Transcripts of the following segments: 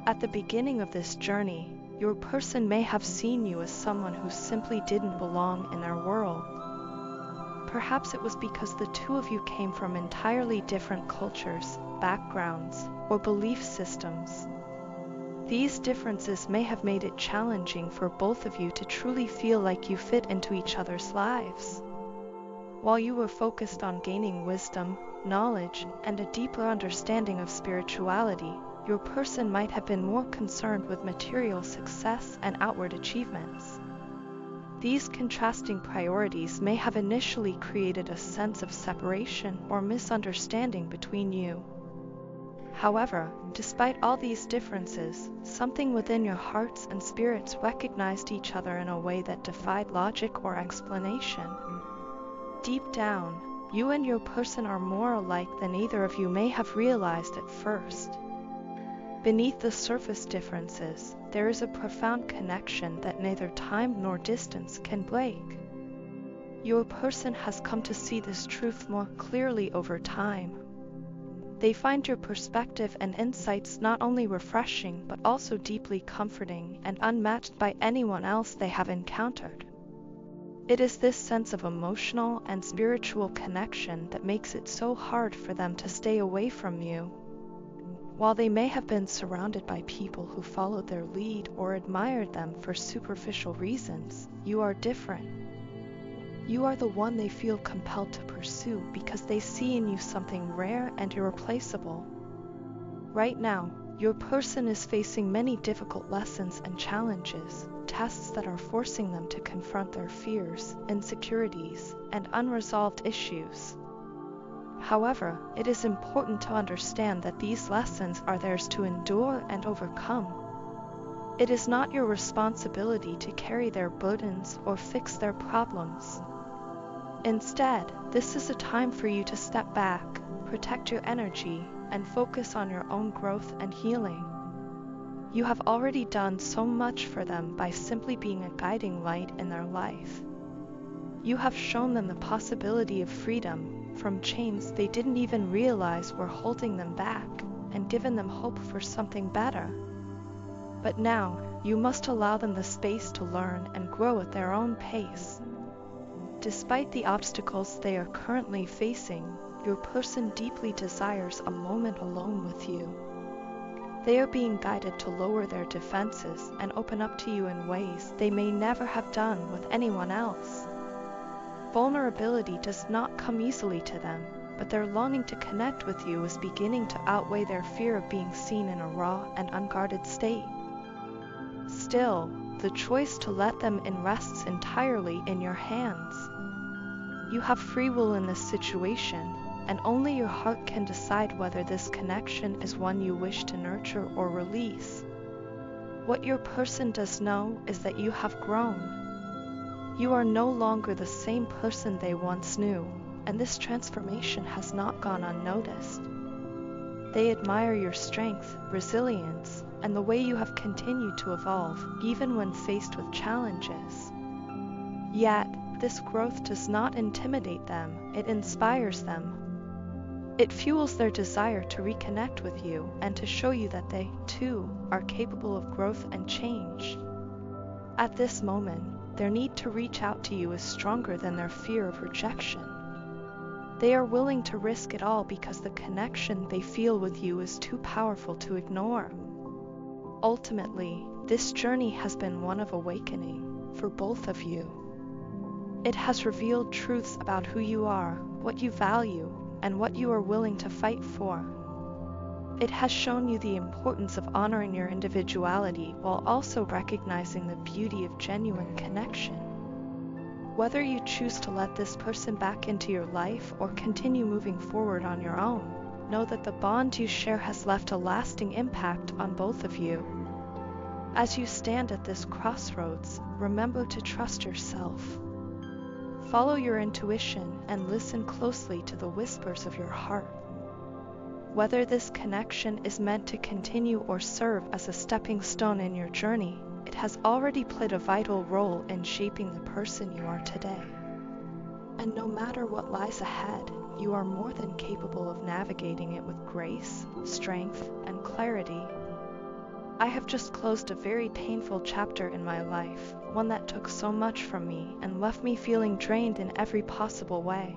At the beginning of this journey, your person may have seen you as someone who simply didn't belong in their world. Perhaps it was because the two of you came from entirely different cultures, backgrounds, or belief systems. These differences may have made it challenging for both of you to truly feel like you fit into each other's lives. While you were focused on gaining wisdom, knowledge, and a deeper understanding of spirituality, your person might have been more concerned with material success and outward achievements. These contrasting priorities may have initially created a sense of separation or misunderstanding between you. However, despite all these differences, something within your hearts and spirits recognized each other in a way that defied logic or explanation. Deep down, you and your person are more alike than either of you may have realized at first. Beneath the surface differences, there is a profound connection that neither time nor distance can break. Your person has come to see this truth more clearly over time. They find your perspective and insights not only refreshing but also deeply comforting and unmatched by anyone else they have encountered. It is this sense of emotional and spiritual connection that makes it so hard for them to stay away from you. While they may have been surrounded by people who followed their lead or admired them for superficial reasons, you are different. You are the one they feel compelled to pursue because they see in you something rare and irreplaceable. Right now, your person is facing many difficult lessons and challenges, tests that are forcing them to confront their fears, insecurities, and unresolved issues. However, it is important to understand that these lessons are theirs to endure and overcome. It is not your responsibility to carry their burdens or fix their problems. Instead, this is a time for you to step back, protect your energy, and focus on your own growth and healing. You have already done so much for them by simply being a guiding light in their life. You have shown them the possibility of freedom from chains they didn't even realize were holding them back, and given them hope for something better. But now, you must allow them the space to learn and grow at their own pace. Despite the obstacles they are currently facing, your person deeply desires a moment alone with you. They are being guided to lower their defenses and open up to you in ways they may never have done with anyone else. Vulnerability does not come easily to them, but their longing to connect with you is beginning to outweigh their fear of being seen in a raw and unguarded state. Still, the choice to let them in rests entirely in your hands. You have free will in this situation, and only your heart can decide whether this connection is one you wish to nurture or release. What your person does know is that you have grown. You are no longer the same person they once knew, and this transformation has not gone unnoticed. They admire your strength, resilience, and the way you have continued to evolve, even when faced with challenges. Yet, this growth does not intimidate them, it inspires them. It fuels their desire to reconnect with you and to show you that they, too, are capable of growth and change. At this moment, their need to reach out to you is stronger than their fear of rejection. They are willing to risk it all because the connection they feel with you is too powerful to ignore. Ultimately, this journey has been one of awakening for both of you. It has revealed truths about who you are, what you value, and what you are willing to fight for. It has shown you the importance of honoring your individuality while also recognizing the beauty of genuine connection. Whether you choose to let this person back into your life or continue moving forward on your own, know that the bond you share has left a lasting impact on both of you. As you stand at this crossroads, remember to trust yourself. Follow your intuition and listen closely to the whispers of your heart. Whether this connection is meant to continue or serve as a stepping stone in your journey, it has already played a vital role in shaping the person you are today. And no matter what lies ahead, you are more than capable of navigating it with grace, strength, and clarity. I have just closed a very painful chapter in my life, one that took so much from me and left me feeling drained in every possible way.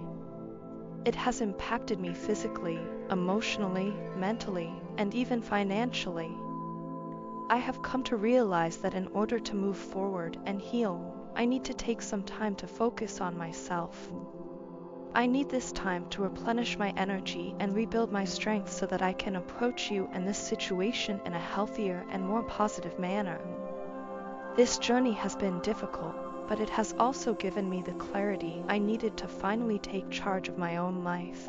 It has impacted me physically, emotionally, mentally, and even financially. I have come to realize that in order to move forward and heal, I need to take some time to focus on myself. I need this time to replenish my energy and rebuild my strength so that I can approach you and this situation in a healthier and more positive manner. This journey has been difficult, but it has also given me the clarity I needed to finally take charge of my own life.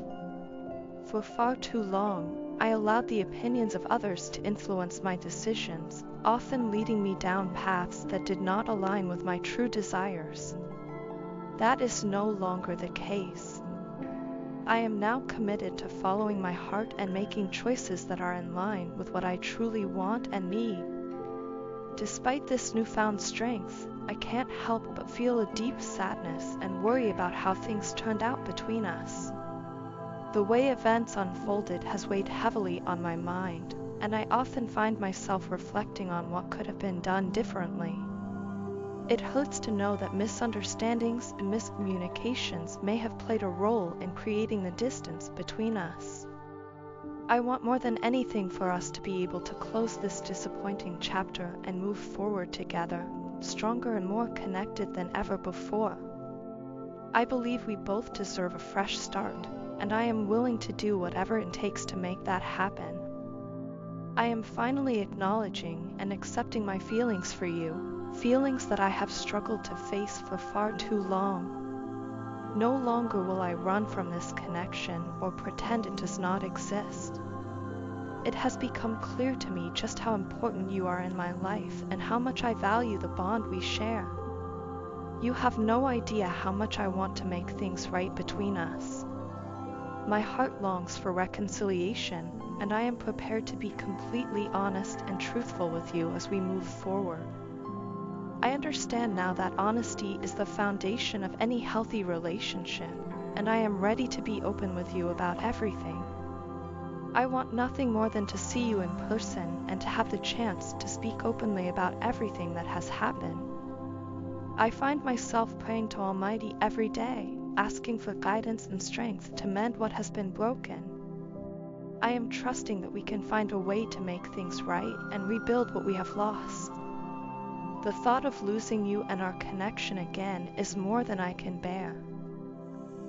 For far too long, I allowed the opinions of others to influence my decisions, often leading me down paths that did not align with my true desires. That is no longer the case. I am now committed to following my heart and making choices that are in line with what I truly want and need. Despite this newfound strength, I can't help but feel a deep sadness and worry about how things turned out between us. The way events unfolded has weighed heavily on my mind, and I often find myself reflecting on what could have been done differently. It hurts to know that misunderstandings and miscommunications may have played a role in creating the distance between us. I want more than anything for us to be able to close this disappointing chapter and move forward together, stronger and more connected than ever before. I believe we both deserve a fresh start, and I am willing to do whatever it takes to make that happen. I am finally acknowledging and accepting my feelings for you, feelings that I have struggled to face for far too long. No longer will I run from this connection or pretend it does not exist. It has become clear to me just how important you are in my life and how much I value the bond we share. You have no idea how much I want to make things right between us. My heart longs for reconciliation, and I am prepared to be completely honest and truthful with you as we move forward. I understand now that honesty is the foundation of any healthy relationship, and I am ready to be open with you about everything. I want nothing more than to see you in person and to have the chance to speak openly about everything that has happened. I find myself praying to Almighty every day, asking for guidance and strength to mend what has been broken. I am trusting that we can find a way to make things right and rebuild what we have lost. The thought of losing you and our connection again is more than I can bear.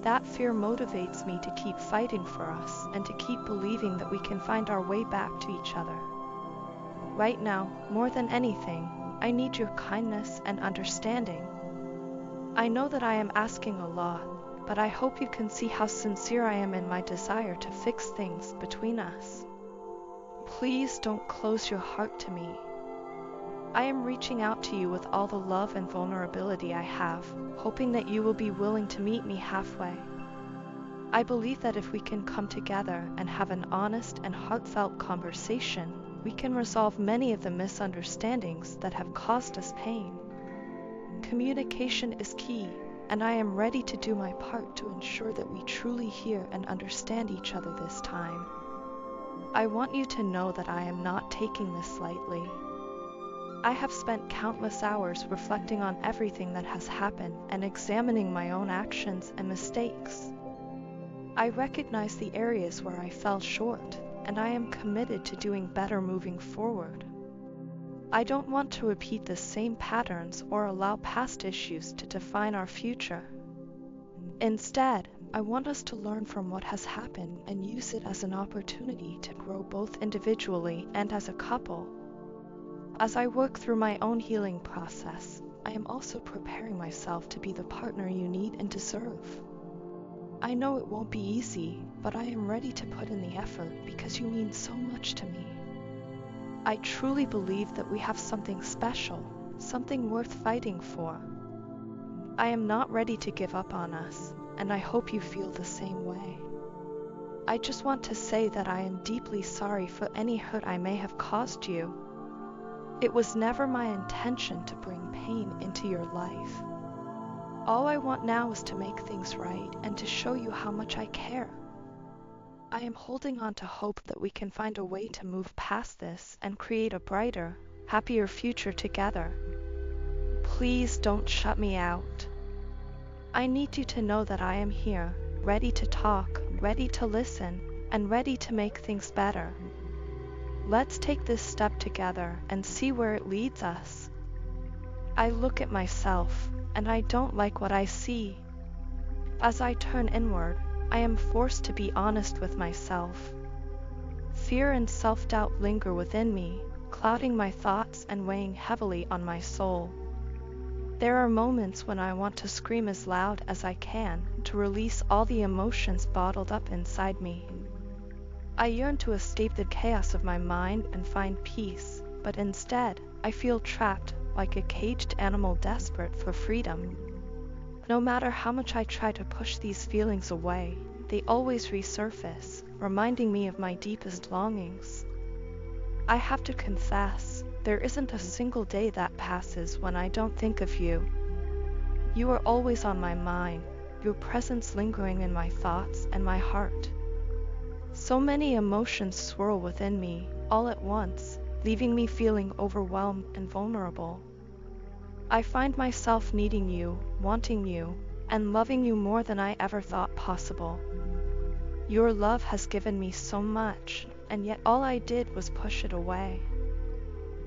That fear motivates me to keep fighting for us and to keep believing that we can find our way back to each other. Right now, more than anything, I need your kindness and understanding. I know that I am asking a lot, but I hope you can see how sincere I am in my desire to fix things between us. Please don't close your heart to me. I am reaching out to you with all the love and vulnerability I have, hoping that you will be willing to meet me halfway. I believe that if we can come together and have an honest and heartfelt conversation, we can resolve many of the misunderstandings that have caused us pain. Communication is key, and I am ready to do my part to ensure that we truly hear and understand each other this time. I want you to know that I am not taking this lightly. I have spent countless hours reflecting on everything that has happened and examining my own actions and mistakes. I recognize the areas where I fell short, and I am committed to doing better moving forward. I don't want to repeat the same patterns or allow past issues to define our future. Instead, I want us to learn from what has happened and use it as an opportunity to grow both individually and as a couple. As I work through my own healing process, I am also preparing myself to be the partner you need and deserve. I know it won't be easy, but I am ready to put in the effort because you mean so much to me. I truly believe that we have something special, something worth fighting for. I am not ready to give up on us, and I hope you feel the same way. I just want to say that I am deeply sorry for any hurt I may have caused you. It was never my intention to bring pain into your life. All I want now is to make things right and to show you how much I care. I am holding on to hope that we can find a way to move past this and create a brighter, happier future together. Please don't shut me out. I need you to know that I am here, ready to talk, ready to listen, and ready to make things better. Let's take this step together and see where it leads us. I look at myself, and I don't like what I see. As I turn inward, I am forced to be honest with myself. Fear and self-doubt linger within me, clouding my thoughts and weighing heavily on my soul. There are moments when I want to scream as loud as I can to release all the emotions bottled up inside me. I yearn to escape the chaos of my mind and find peace, but instead, I feel trapped like a caged animal desperate for freedom. No matter how much I try to push these feelings away, they always resurface, reminding me of my deepest longings. I have to confess, there isn't a single day that passes when I don't think of you. You are always on my mind, your presence lingering in my thoughts and my heart. So many emotions swirl within me, all at once, leaving me feeling overwhelmed and vulnerable. I find myself needing you, wanting you, and loving you more than I ever thought possible. Your love has given me so much, and yet all I did was push it away.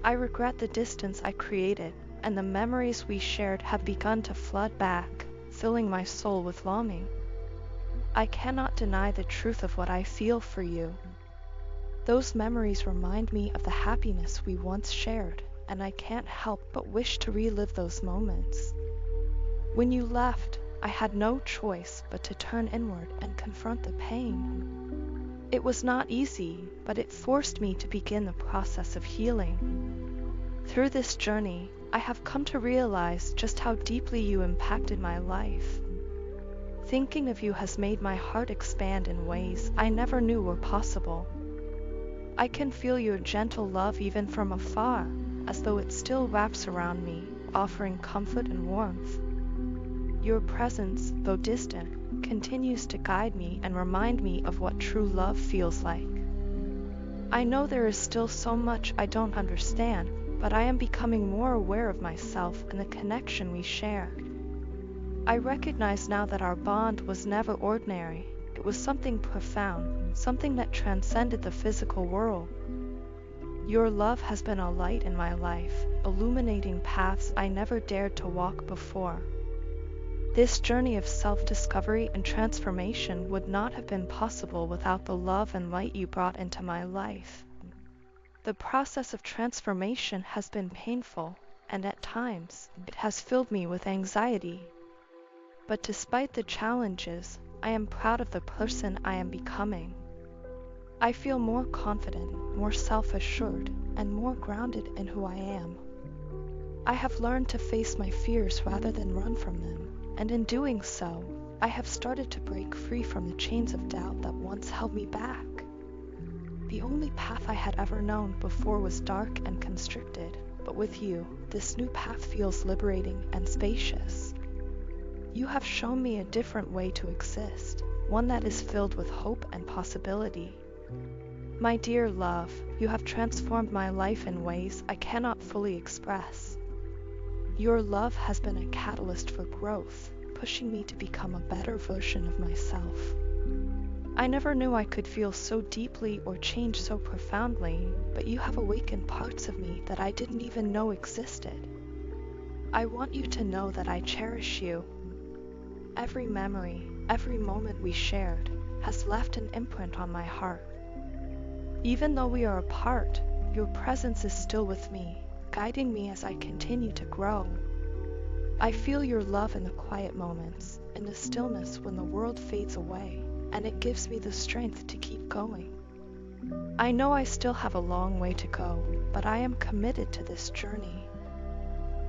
I regret the distance I created, and the memories we shared have begun to flood back, filling my soul with longing. I cannot deny the truth of what I feel for you. Those memories remind me of the happiness we once shared, and I can't help but wish to relive those moments. When you left, I had no choice but to turn inward and confront the pain. It was not easy, but it forced me to begin the process of healing. Through this journey, I have come to realize just how deeply you impacted my life. Thinking of you has made my heart expand in ways I never knew were possible. I can feel your gentle love even from afar, as though it still wraps around me, offering comfort and warmth. Your presence, though distant, continues to guide me and remind me of what true love feels like. I know there is still so much I don't understand, but I am becoming more aware of myself and the connection we share. I recognize now that our bond was never ordinary. It was something profound, something that transcended the physical world. Your love has been a light in my life, illuminating paths I never dared to walk before. This journey of self-discovery and transformation would not have been possible without the love and light you brought into my life. The process of transformation has been painful, and at times, it has filled me with anxiety. But despite the challenges, I am proud of the person I am becoming. I feel more confident, more self-assured, and more grounded in who I am. I have learned to face my fears rather than run from them. And in doing so, I have started to break free from the chains of doubt that once held me back. The only path I had ever known before was dark and constricted, but with you, this new path feels liberating and spacious. You have shown me a different way to exist, one that is filled with hope and possibility. My dear love, you have transformed my life in ways I cannot fully express. Your love has been a catalyst for growth, pushing me to become a better version of myself. I never knew I could feel so deeply or change so profoundly, but you have awakened parts of me that I didn't even know existed. I want you to know that I cherish you. Every memory, every moment we shared, has left an imprint on my heart. Even though we are apart, your presence is still with me, guiding me as I continue to grow. I feel your love in the quiet moments, in the stillness when the world fades away, and it gives me the strength to keep going. I know I still have a long way to go, but I am committed to this journey.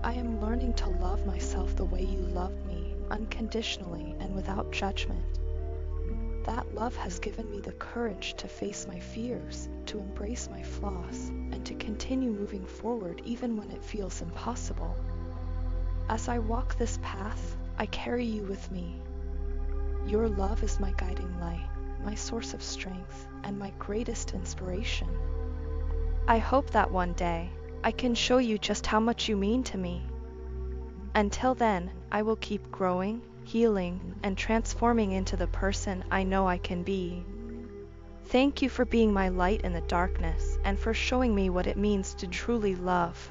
I am learning to love myself the way you loved me, unconditionally and without judgment. That love has given me the courage to face my fears, to embrace my flaws, and to continue moving forward even when it feels impossible. As I walk this path, I carry you with me. Your love is my guiding light, my source of strength, and my greatest inspiration. I hope that one day I can show you just how much you mean to me. Until then, I will keep growing, healing, and transforming into the person I know I can be. Thank you for being my light in the darkness and for showing me what it means to truly love.